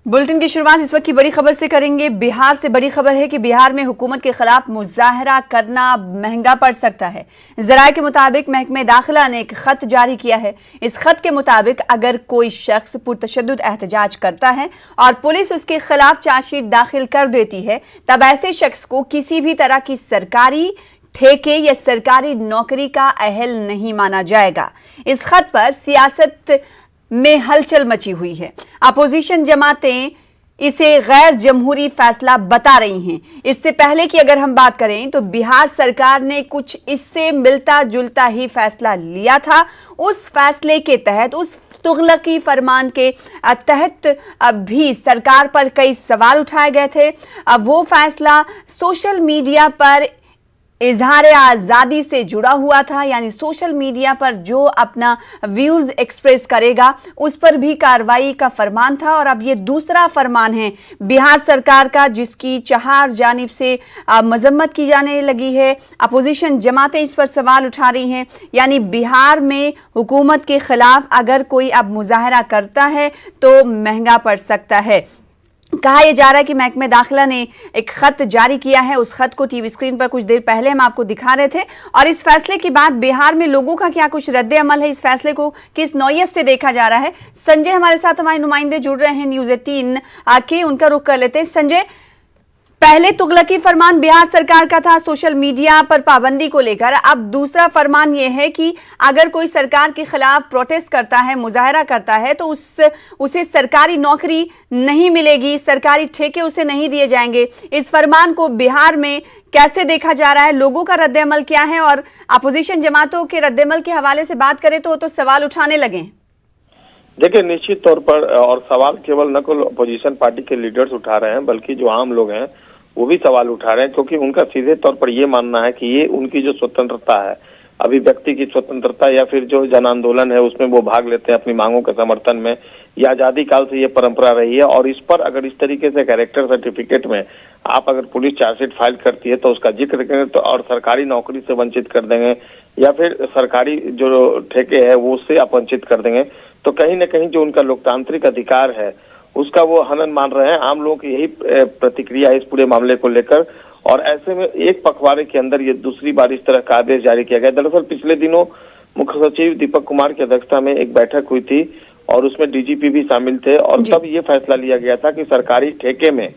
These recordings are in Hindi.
बुलेटिन की शुरुआत इस वक्त की बड़ी खबर से करेंगे। बिहार से बड़ी खबर है कि बिहार में हुकूमत के खिलाफ मुजाहरा करना महंगा पड़ सकता है। जराये के मुताबिक महकमे दाखिला ने एक खत जारी किया है। इस खत के मुताबिक अगर कोई शख्स पुरतशद्दुद एहतजाज करता है और पुलिस उसके खिलाफ चार्जशीट दाखिल कर देती है, तब ऐसे शख्स को किसी भी तरह की सरकारी ठेके या सरकारी नौकरी का अहल नहीं माना जाएगा। इस खत पर सियासत में हलचल मची हुई है। अपोजिशन जमातें इसे गैर जमहूरी फैसला बता रही हैं। इससे पहले की अगर हम बात करें तो बिहार सरकार ने कुछ इससे मिलता जुलता ही फैसला लिया था। उस फैसले के तहत, उस तुगलकी फरमान के तहत भी सरकार पर कई सवाल उठाए गए थे। अब वो फैसला सोशल मीडिया पर इजहार आज़ादी से जुड़ा हुआ था, यानी सोशल मीडिया पर जो अपना व्यूज एक्सप्रेस करेगा उस पर भी कार्रवाई का फरमान था। और अब ये दूसरा फरमान है बिहार सरकार का, जिसकी चार जानिब से मजम्मत की जाने लगी है। अपोजिशन जमातें इस पर सवाल उठा रही हैं, यानी बिहार में हुकूमत के खिलाफ अगर कोई अब मुजाहरा करता है तो महंगा पड़ सकता है। कहा यह जा रहा है कि महकमे दाखिला ने एक खत जारी किया है। उस खत को टीवी स्क्रीन पर कुछ देर पहले हम आपको दिखा रहे थे। और इस फैसले के बाद बिहार में लोगों का क्या कुछ रद्द अमल है, इस फैसले को किस नौयत से देखा जा रहा है। संजय हमारे साथ, हमारे नुमाइंदे जुड़ रहे हैं न्यूज़ 18 के, उनका रुख कर लेते हैं। संजय, पहले तुगलकी फरमान बिहार सरकार का था सोशल मीडिया पर पाबंदी को लेकर, अब दूसरा फरमान यह है कि अगर कोई सरकार के खिलाफ प्रोटेस्ट करता है, मुजाहरा करता है, तो उसे सरकारी नौकरी नहीं मिलेगी, सरकारी ठेके उसे नहीं दिए जाएंगे। इस फरमान को बिहार में कैसे देखा जा रहा है, लोगों का रद्द-ए-अमल क्या है, और अपोजिशन जमातों के रद्द-ए-अमल के हवाले से बात करें तो सवाल उठाने लगे। देखिए, निश्चित तौर पर, और सवाल केवल न केवल अपोजिशन पार्टी के लीडर्स उठा रहे हैं, बल्कि जो आम लोग हैं वो भी सवाल उठा रहे हैं, क्योंकि उनका सीधे तौर पर ये मानना है कि ये उनकी जो स्वतंत्रता है, अभिव्यक्ति की स्वतंत्रता, या फिर जो जन आंदोलन है उसमें वो भाग लेते हैं अपनी मांगों के समर्थन में, ये आजादी काल से ये परंपरा रही है। और इस पर अगर इस तरीके से कैरेक्टर सर्टिफिकेट में आप अगर पुलिस चार्जशीट फाइल करती है तो उसका जिक्र करें तो, और सरकारी नौकरी से वंचित कर देंगे या फिर सरकारी जो ठेके है वो उससे आप वंचित कर देंगे, तो कहीं ना कहीं जो उनका लोकतांत्रिक अधिकार है उसका वो हनन मान रहे हैं। आम लोगों की यही प्रतिक्रिया है इस पूरे मामले को लेकर। और ऐसे में एक पखवाड़े के अंदर ये दूसरी बार इस तरह का आदेश जारी किया गया। दरअसल पिछले दिनों मुख्य सचिव दीपक कुमार की अध्यक्षता में एक बैठक हुई थी और उसमें डीजीपी भी शामिल थे, और तब ये फैसला लिया गया था कि सरकारी ठेके में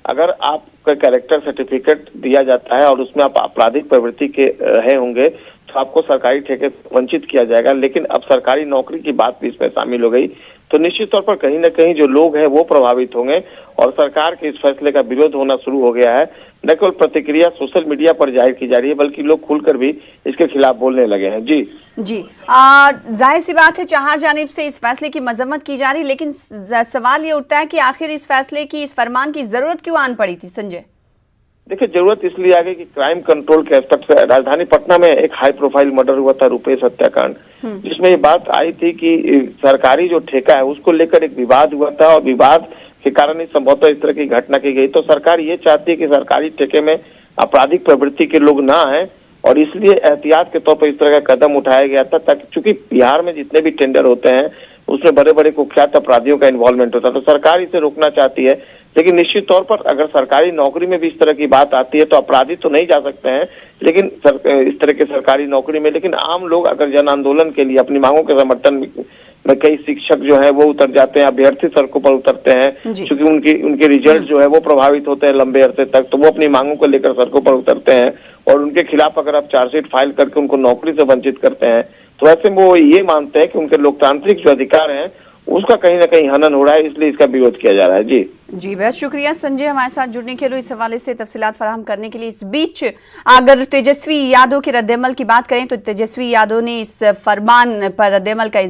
अगर आपका कैरेक्टर सर्टिफिकेट दिया जाता है और उसमें आप आपराधिक प्रवृत्ति के रहे होंगे तो आपको सरकारी ठेके से वंचित किया जाएगा। लेकिन अब सरकारी नौकरी की बात भी इसमें शामिल हो गई, तो निश्चित तौर पर कहीं न कहीं जो लोग हैं वो प्रभावित होंगे और सरकार के इस फैसले का विरोध होना शुरू हो गया है। न केवल प्रतिक्रिया सोशल मीडिया पर जाहिर की जा रही है, बल्कि लोग खुलकर भी इसके खिलाफ बोलने लगे हैं। जी जाहिर सी बात है, चार जानिब से इस फैसले की मजम्मत की जा रही, लेकिन सवाल ये उठता है कि आखिर इस फैसले की, इस फरमान की जरूरत क्यों आन पड़ी थी। संजय, देखिए, जरूरत इसलिए आ गई कि क्राइम कंट्रोल के एस्पेक्ट से राजधानी पटना में एक हाई प्रोफाइल मर्डर हुआ था, रुपेश हत्याकांड, जिसमें ये बात आई थी कि सरकारी जो ठेका है उसको लेकर एक विवाद हुआ था और विवाद के कारण संभवतः इस तरह की घटना की गई। तो सरकार ये चाहती है कि सरकारी ठेके में आपराधिक प्रवृत्ति के लोग ना आए, और इसलिए एहतियात के तौर पर इस तरह का कदम उठाया गया था, ताकि चूंकि बिहार में जितने भी टेंडर होते हैं उसमें बड़े बड़े कुख्यात अपराधियों का इन्वॉल्वमेंट होता है, तो सरकार इसे रोकना चाहती है। लेकिन निश्चित तौर पर अगर सरकारी नौकरी में भी इस तरह की बात आती है तो अपराधी तो नहीं जा सकते हैं, लेकिन इस तरह के सरकारी नौकरी में, लेकिन आम लोग अगर जन आंदोलन के लिए अपनी मांगों के समर्थन में कई शिक्षक जो है वो उतर जाते हैं, अभ्यर्थी सड़कों पर उतरते हैं, क्योंकि उनके रिजल्ट जो है वो प्रभावित होते हैं लंबे अरसे तक, तो वो अपनी मांगों को लेकर सड़कों पर उतरते हैं और उनके खिलाफ अगर आप चार्जशीट फाइल करके उनको नौकरी से वंचित करते हैं तो ऐसे में वो ये मानते हैं कि उनके लोकतांत्रिक जो अधिकार हैं उसका कहीं ना कहीं हनन हो रहा है, इसलिए इसका विरोध किया जा रहा है। जी बहुत शुक्रिया संजय, हमारे साथ जुड़ने के लिए, इस हवाले से तफसीलात फराहम करने के लिए। इस बीच अगर तेजस्वी यादव के रद्द-ए-अमल की बात करें तो तेजस्वी यादव ने इस फरमान पर रद्द-ए-अमल का